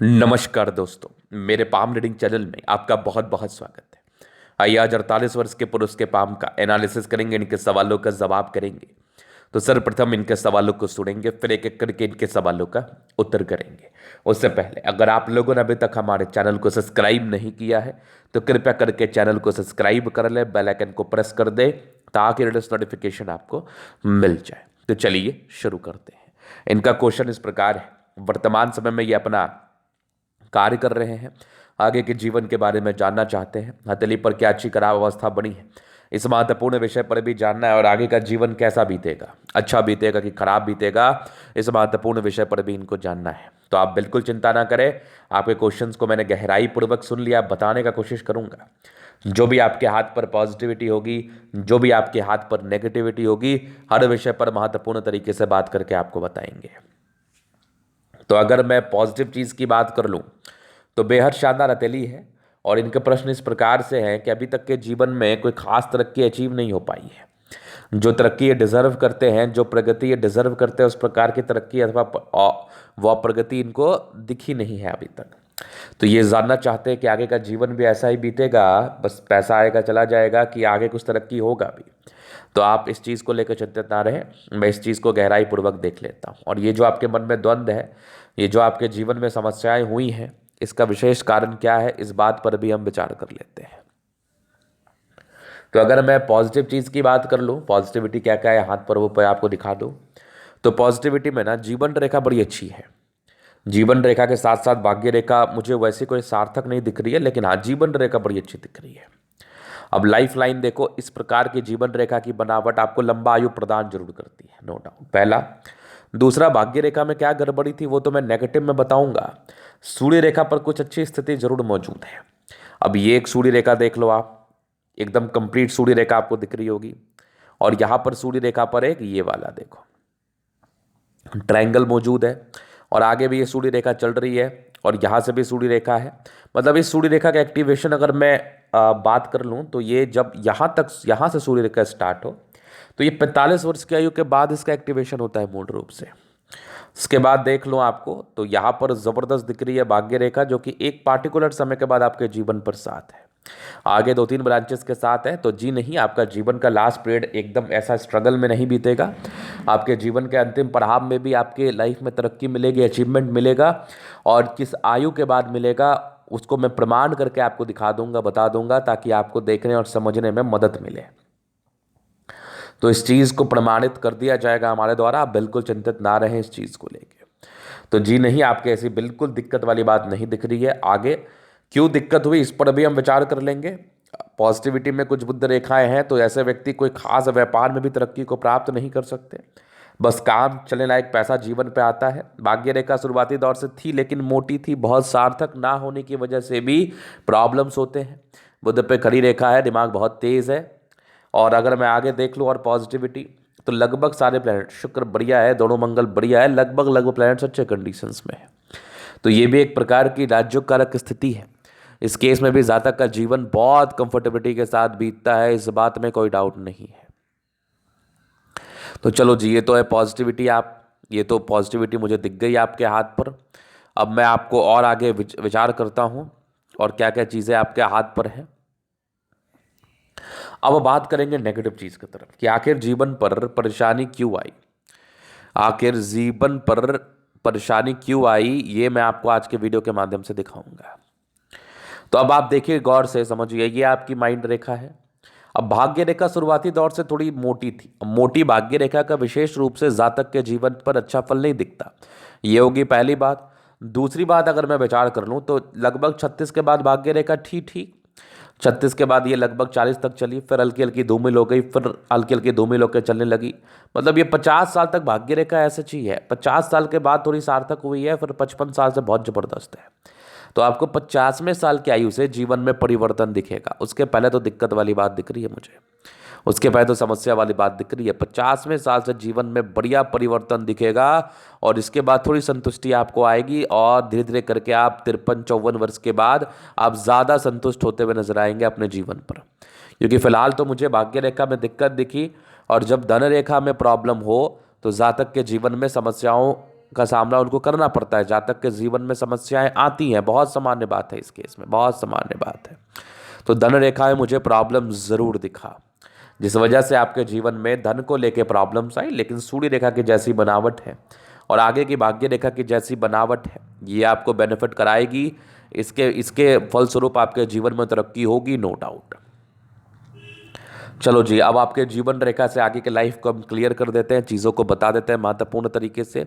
नमस्कार दोस्तों, मेरे पाम रीडिंग चैनल में आपका बहुत बहुत स्वागत है। आइए आज 48 वर्ष के पुरुष के पाम का एनालिसिस करेंगे, इनके सवालों का जवाब करेंगे। तो सर्वप्रथम इनके सवालों को सुनेंगे, फिर एक एक करके इनके सवालों का उत्तर करेंगे। उससे पहले अगर आप लोगों ने अभी तक हमारे चैनल को सब्सक्राइब नहीं किया है तो कृपया करके चैनल को सब्सक्राइब कर ले, बेल आइकन को प्रेस कर दे ताकि लेटेस्ट नोटिफिकेशन आपको मिल जाए। तो चलिए शुरू करते हैं। इनका क्वेश्चन इस प्रकार है, वर्तमान समय में ये अपना कार्य कर रहे हैं, आगे के जीवन के बारे में जानना चाहते हैं, हथेली पर क्या अच्छी खराब अवस्था बनी है, इस महत्वपूर्ण विषय पर भी जानना है और आगे का जीवन कैसा बीतेगा, अच्छा बीतेगा कि खराब बीतेगा, इस महत्वपूर्ण विषय पर भी इनको जानना है। तो आप बिल्कुल चिंता ना करें, आपके क्वेश्चंस को मैंने गहराई पूर्वक सुन लिया, बताने का कोशिश करूंगा। जो भी आपके हाथ पर पॉजिटिविटी होगी, जो भी आपके हाथ पर नेगेटिविटी होगी, हर विषय पर महत्वपूर्ण तरीके से बात करके आपको बताएंगे। तो अगर मैं पॉजिटिव चीज़ की बात कर लूँ तो बेहद शानदार हथेली है और इनके प्रश्न इस प्रकार से हैं कि अभी तक के जीवन में कोई खास तरक्की अचीव नहीं हो पाई है। जो तरक्की ये डिजर्व करते हैं, जो प्रगति ये डिजर्व करते हैं, उस प्रकार की तरक्की अथवा वह प्रगति इनको दिखी नहीं है अभी तक। तो ये जानना चाहते हैं कि आगे का जीवन भी ऐसा ही बीतेगा, बस पैसा आएगा चला जाएगा, कि आगे कुछ तरक्की होगा भी। तो आप इस चीज़ को लेकर चिंतित ना रहें, मैं इस चीज़ को गहराई पूर्वक देख लेता हूँ। और ये जो आपके मन में द्वंद्व है, ये जो आपके जीवन में समस्याएं हुई हैं, इसका विशेष कारण क्या है, इस बात पर भी हम विचार कर लेते हैं। तो अगर मैं पॉजिटिव चीज़ की बात कर लूँ, पॉजिटिविटी क्या क्या है हाथ पर वो पर आपको दिखा दूँ, तो पॉजिटिविटी में ना जीवन रेखा बड़ी अच्छी है। जीवन रेखा के साथ साथ भाग्य रेखा मुझे वैसे कोई सार्थक नहीं दिख रही है, लेकिन हाँ जीवन रेखा बड़ी अच्छी दिख रही है। अब लाइफ लाइन देखो, इस प्रकार की जीवन रेखा की बनावट आपको लंबा आयु प्रदान जरूर करती है, नो डाउट, पहला। दूसरा, भाग्य रेखा में क्या गड़बड़ी थी वो तो मैं नेगेटिव में बताऊंगा। सूर्य रेखा पर कुछ अच्छी स्थिति जरूर मौजूद है। अब ये एक सूर्य रेखा देख लो आप, एकदम कंप्लीट सूर्य रेखा आपको दिख रही होगी। और यहां पर सूर्य रेखा पर एक ये वाला देखो ट्रायंगल मौजूद है, और आगे भी ये सूर्य रेखा चल रही है, और यहाँ से भी सूर्य रेखा है। मतलब इस सूर्य रेखा का एक्टिवेशन अगर मैं बात कर लूँ तो ये जब यहाँ तक, यहाँ से सूर्य रेखा स्टार्ट हो तो ये 45 वर्ष की आयु के बाद इसका एक्टिवेशन होता है मूल रूप से। इसके बाद देख लो आपको, तो यहाँ पर ज़बरदस्त दिख रही है भाग्य रेखा, जो कि एक पार्टिकुलर समय के बाद आपके जीवन पर साथ है। आगे दो तीन ब्रांचेस के साथ है, तो जी नहीं, आपका जीवन का लास्ट पीरियड एकदम ऐसा स्ट्रगल में नहीं बीतेगा। आपके जीवन के अंतिम पड़ाव में भी आपके लाइफ में तरक्की मिलेगी, अचीवमेंट मिलेगा, और किस आयु के बाद मिलेगा उसको मैं प्रमाण करके आपको दिखा दूंगा, बता दूंगा, ताकि आपको देखने और समझने में मदद मिले। तो इस चीज़ को प्रमाणित कर दिया जाएगा हमारे द्वारा, आप बिल्कुल चिंतित ना रहें इस चीज़ को लेके। तो जी नहीं, आपके ऐसी बिल्कुल दिक्कत वाली बात नहीं दिख रही है। आगे क्यों दिक्कत हुई इस पर भी हम विचार कर लेंगे। पॉजिटिविटी में कुछ बुद्ध रेखाएं हैं, तो ऐसे व्यक्ति कोई खास व्यापार में भी तरक्की को प्राप्त नहीं कर सकते, बस काम चलने लायक पैसा जीवन पे आता है। भाग्य रेखा शुरुआती दौर से थी लेकिन मोटी थी, बहुत सार्थक ना होने की वजह से भी प्रॉब्लम्स होते हैं। बुध पे खड़ी रेखा है, दिमाग बहुत तेज है। और अगर मैं आगे देख लूँ और पॉजिटिविटी, तो लगभग सारे प्लैनेट, शुक्र बढ़िया है, दोनों मंगल बढ़िया है, लगभग प्लैनेट्स अच्छे कंडीशंस में है। तो ये भी एक प्रकार की राज्यों कारक स्थिति है। इस केस में भी जातक का जीवन बहुत कंफर्टेबिलिटी के साथ बीतता है, इस बात में कोई डाउट नहीं है। तो चलो जी, ये तो है पॉजिटिविटी। आप, ये तो पॉजिटिविटी मुझे दिख गई आपके हाथ पर। अब मैं आपको और आगे विचार करता हूँ और क्या क्या चीज़ें आपके हाथ पर हैं। अब बात करेंगे नेगेटिव चीज़ की तरफ कि आखिर जीवन पर परेशानी क्यों आई। आखिर जीवन पर परेशानी क्यों आई, ये मैं आपको आज के वीडियो के माध्यम से दिखाऊंगा। तो अब आप देखिए गौर से, समझिए, ये आपकी माइंड रेखा है। अब भाग्य रेखा शुरुआती दौर से थोड़ी मोटी थी। अब मोटी भाग्य रेखा का विशेष रूप से जातक के जीवन पर अच्छा फल नहीं दिखता, ये होगी पहली बात। दूसरी बात, अगर मैं विचार कर लूँ तो लगभग 36 के बाद भाग्य रेखा ठीक ठीक, 36 के बाद ये लगभग 40 तक चली, फिर हल्की हल्की धूमिल हो गई, फिर हल्की हल्की धूमिल होकर चलने लगी। मतलब ये 50 साल तक भाग्य रेखा ऐसे ही है। 50 साल के बाद थोड़ी सार्थक हुई है, फिर 55 साल से बहुत ज़बरदस्त है। तो आपको 50वें साल की आयु से जीवन में परिवर्तन दिखेगा। उसके पहले तो दिक्कत वाली बात दिख रही है मुझे, उसके पहले तो समस्या वाली बात दिख रही है। 50वें साल से जीवन में बढ़िया परिवर्तन दिखेगा, और इसके बाद थोड़ी संतुष्टि आपको आएगी, और धीरे धीरे करके आप 53-54 वर्ष के बाद आप ज़्यादा संतुष्ट होते हुए नजर आएंगे अपने जीवन पर। क्योंकि फिलहाल तो मुझे भाग्य रेखा में दिक्कत दिखी, और जब धन रेखा में प्रॉब्लम हो तो जातक के जीवन में समस्याओं का सामना उनको करना पड़ता है। जातक के जीवन में समस्याएं आती हैं, बहुत सामान्य बात है इस केस में, बहुत सामान्य बात है। तो धन रेखा है मुझे प्रॉब्लम ज़रूर दिखा, जिस वजह से आपके जीवन में धन को लेके प्रॉब्लम्स आई, लेकिन सूर्य रेखा की जैसी बनावट है और आगे की भाग्य रेखा की जैसी बनावट है, ये आपको बेनिफिट कराएगी। इसके इसके फलस्वरूप आपके जीवन में तरक्की होगी, नो डाउट। चलो जी, अब आपके जीवन रेखा से आगे के लाइफ को हम क्लियर कर देते हैं, चीज़ों को बता देते हैं महत्वपूर्ण तरीके से,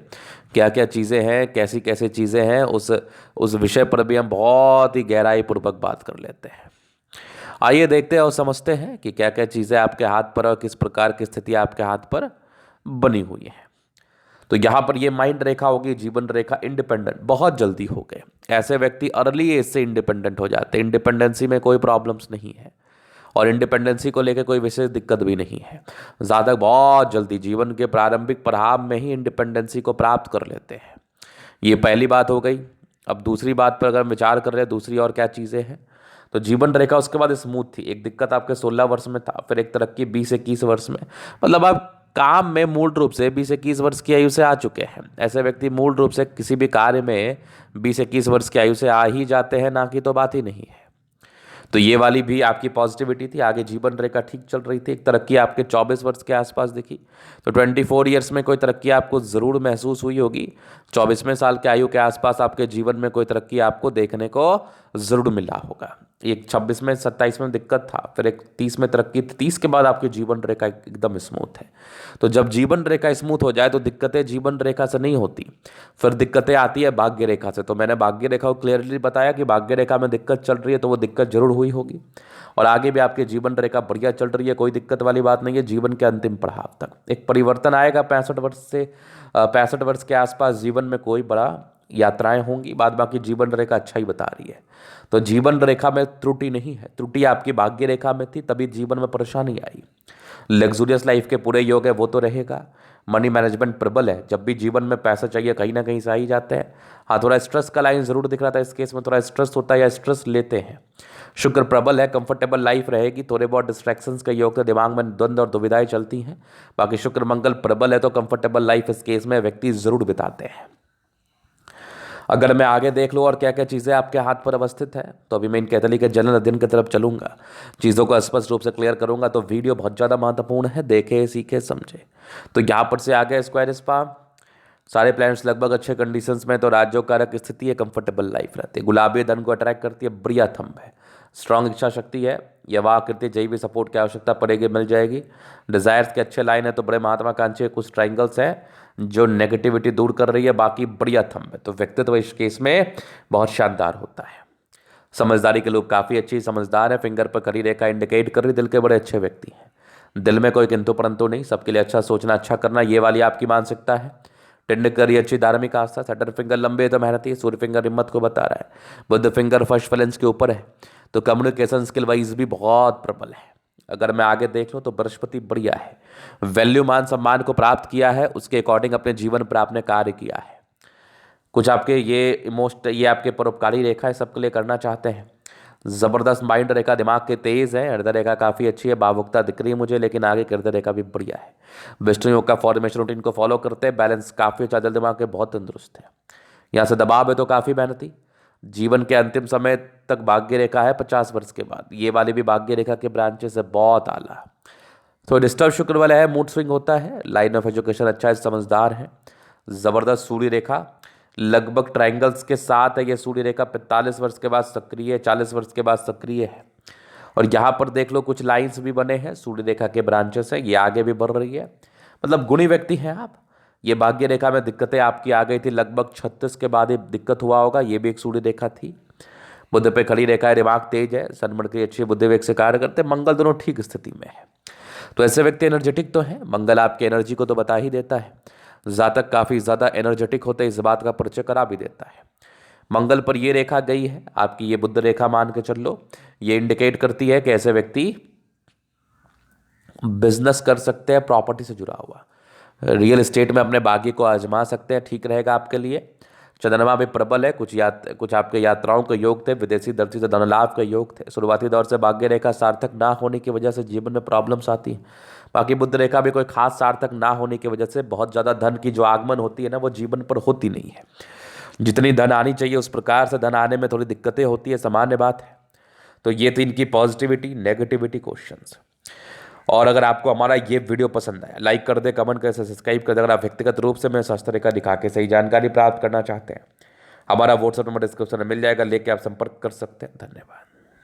क्या क्या चीज़ें हैं, कैसी कैसी चीज़ें हैं, उस विषय पर भी हम बहुत ही गहराई पूर्वक बात कर लेते हैं। आइए देखते हैं और समझते हैं कि क्या क्या चीज़ें आपके हाथ पर और किस प्रकार की स्थिति आपके हाथ पर बनी हुई है। तो यहाँ पर ये माइंड रेखा होगी, जीवन रेखा। इंडिपेंडेंट बहुत जल्दी हो गए, ऐसे व्यक्ति अर्ली एज से इंडिपेंडेंट हो जाते हैं। इंडिपेंडेंसी में कोई प्रॉब्लम्स नहीं है और इंडिपेंडेंसी को लेकर कोई विशेष दिक्कत भी नहीं है। ज़्यादा बहुत जल्दी जीवन के प्रारंभिक पड़ाव में ही इंडिपेंडेंसी को प्राप्त कर लेते हैं। ये पहली बात हो गई। अब दूसरी बात पर अगर हम विचार कर रहे हैं, दूसरी और क्या चीज़ें हैं, तो जीवन रेखा उसके बाद स्मूथ थी। एक दिक्कत आपके 16 वर्ष में था, फिर एक तरक्की 20-21 वर्ष में। मतलब आप काम में मूल रूप से 20-21 वर्ष की आयु से आ चुके हैं। ऐसे व्यक्ति मूल रूप से किसी भी कार्य में 20-21 वर्ष की आयु से आ ही जाते हैं, ना कि तो बात ही नहीं है। तो ये वाली भी आपकी पॉजिटिविटी थी। आगे जीवन रेखा ठीक चल रही थी। एक तरक्की आपके 24 वर्ष के आसपास दिखी। तो 24 ईयर्स में कोई तरक्की आपको ज़रूर महसूस हुई होगी। 24वें साल के आयु के आसपास आपके जीवन में कोई तरक्की आपको देखने को ज़रूर मिला होगा। एक 26 में 27 में दिक्कत था, फिर एक 30 में तरक्की, 30 के बाद आपकी जीवन रेखा एकदम स्मूथ है। तो जब जीवन रेखा स्मूथ हो जाए तो दिक्कतें जीवन रेखा से नहीं होती, फिर दिक्कतें आती है भाग्य रेखा से। तो मैंने भाग्य रेखा को क्लियरली बताया कि भाग्य रेखा में दिक्कत चल रही है तो वो दिक्कत जरूर हुई होगी। और आगे भी आपकी जीवन रेखा बढ़िया चल रही है, कोई दिक्कत वाली बात नहीं है। जीवन के अंतिम पड़ाव तक एक परिवर्तन आएगा 65 वर्ष के आसपास। जीवन में कोई बड़ा यात्राएं होंगी, बाद बाकी जीवन रेखा अच्छा ही बता रही है। तो जीवन रेखा में त्रुटि नहीं है, त्रुटि आपकी भाग्य रेखा में थी, तभी जीवन में परेशानी आई। लग्जूरियस लाइफ के पूरे योग है वो तो रहेगा। मनी मैनेजमेंट प्रबल है, जब भी जीवन में पैसा चाहिए कहीं ना कहीं से आ ही जाते हैं। हाँ, थोड़ा स्ट्रेस का लाइन जरूर दिख रहा था इस केस में, थोड़ा स्ट्रेस होता है या स्ट्रेस लेते हैं। शुक्र प्रबल है, कंफर्टेबल लाइफ रहेगी। थोड़े बहुत डिस्ट्रैक्शंस का योग है, दिमाग में द्वंद्व और दुविधाएं चलती हैं। बाकी शुक्र मंगल प्रबल है तो कंफर्टेबल लाइफ इस केस में व्यक्ति जरूर बिताते हैं। अगर मैं आगे देख लूँ और क्या क्या चीज़ें आपके हाथ पर अवस्थित है, तो अभी मैं इन कैथली के जनरल अध्ययन की तरफ चलूंगा, चीज़ों को स्पष्ट रूप से क्लियर करूंगा। तो वीडियो बहुत ज़्यादा महत्वपूर्ण है, देखे सीखे समझे। तो यहाँ पर से आगे स्क्वायर स्पा सारे प्लैनेट्स लगभग अच्छे कंडीशंस में, तो राज्यों कारक स्थिति है, कंफर्टेबल लाइफ रहती है। गुलाबी धन को अट्रैक्ट करती है, बढ़िया थंब है। स्ट्रांग इच्छा शक्ति है, यह आकृति जही भी सपोर्ट की आवश्यकता पड़ेगी मिल जाएगी। डिजायर्स के अच्छे लाइन है, तो बड़े महत्वाकांक्षी कुछ ट्राइंगल्स हैं जो नेगेटिविटी दूर कर रही है, बाकी बढ़िया थंब है। तो व्यक्तित्व इस केस में बहुत शानदार होता है। समझदारी के लोग काफ़ी अच्छी समझदार है। फिंगर पर खड़ी रेखा इंडिकेट कर रही दिल के बड़े अच्छे व्यक्ति हैं। दिल में कोई किंतु परंतु नहीं, सबके लिए अच्छा सोचना, अच्छा करना, ये वाली आपकी मानसिकता है। टिंड करी अच्छी धार्मिक आस्था। सटर फिंगर लंबे तो मेहनती, सूर्य फिंगर हिम्मत को बता रहा है। बुद्ध फिंगर फर्स्ट फैलेंस के ऊपर है, तो कम्युनिकेशन स्किल वाइज भी बहुत प्रबल है। अगर मैं आगे देख लूँ तो बृहस्पति बढ़िया है, वैल्यू मान सम्मान को प्राप्त किया है, उसके अकॉर्डिंग अपने जीवन पर आपने कार्य किया है। कुछ आपके ये आपके परोपकारी रेखा है, सबके लिए करना चाहते हैं। जबरदस्त माइंड रेखा, दिमाग के तेज है। हृदय रेखा काफ़ी अच्छी है, भावुकता दिख रही है मुझे, लेकिन आगे की हृदय रेखा भी बढ़िया है। विष्णु योग का फॉर्मेशन रूटीन को फॉलो करते हैं, बैलेंस काफ़ी अच्छा, दिल दिमाग के बहुत तंदुरुस्त है। यहाँ से दबाव है तो काफ़ी मेहनती। जीवन के अंतिम समय तक भाग्य रेखा है 50 वर्ष के बाद, ये वाली भी भाग्य रेखा के ब्रांचेस है, बहुत आला। तो डिस्टर्ब शुक्र वाला है, मूड स्विंग होता है। लाइन ऑफ एजुकेशन अच्छा है, समझदार है। जबरदस्त सूर्य रेखा लगभग ट्राइंगल्स के साथ है। ये सूर्य रेखा 45 वर्ष के बाद सक्रिय है, 40 वर्ष के बाद सक्रिय है। और यहाँ पर देख लो कुछ लाइंस भी बने हैं, सूर्य रेखा के ब्रांचेस है, ये आगे भी बढ़ रही है। मतलब गुणी व्यक्ति हैं आप। ये भाग्य रेखा में दिक्कतें आपकी आ गई थी, लगभग 36 के बाद ये दिक्कत हुआ होगा। ये भी एक सूर्य रेखा थी। बुद्ध पे खड़ी रेखा है, दिमाग तेज है, सनमण की अच्छी बुद्धि वेग से कार्य करते, मंगल दोनों ठीक स्थिति में है। तो ऐसे व्यक्ति एनर्जेटिक तो हैं, मंगल आपकी एनर्जी को तो बता ही देता है। जातक काफ़ी ज़्यादा एनर्जेटिक होते हैं, इस बात का परिचय करा भी देता है। मंगल पर ये रेखा गई है आपकी, ये बुद्ध रेखा मान के चल लो। ये इंडिकेट करती है कि ऐसे व्यक्ति बिजनेस कर सकते हैं, प्रॉपर्टी से जुड़ा हुआ, रियल एस्टेट में अपने भाग्य को आजमा सकते हैं, ठीक रहेगा आपके लिए। चंद्रमा भी प्रबल है, कुछ आपके यात्राओं के योग थे, विदेशी दृष्टि से धन लाभ के योग थे। शुरुआती दौर से भाग्य रेखा सार्थक ना होने की वजह से जीवन में प्रॉब्लम्स आती हैं, बाकी बुध रेखा भी कोई खास सार्थक ना होने की वजह से बहुत ज़्यादा धन की जो आगमन होती है ना, वो जीवन पर होती नहीं है। जितनी धन आनी चाहिए उस प्रकार से धन आने में थोड़ी दिक्कतें होती है, सामान्य बात है। तो ये थी इनकी पॉजिटिविटी नेगेटिविटी क्वेश्चंस। और अगर आपको हमारा ये वीडियो पसंद आया, लाइक कर दे, कमेंट कर, सब्सक्राइब कर दे। अगर आप व्यक्तिगत रूप से मैं शास्त्र रेखा दिखा के सही जानकारी प्राप्त करना चाहते हैं, हमारा व्हाट्सएप नंबर डिस्क्रिप्शन में मिल जाएगा, लेके आप संपर्क कर सकते हैं। धन्यवाद।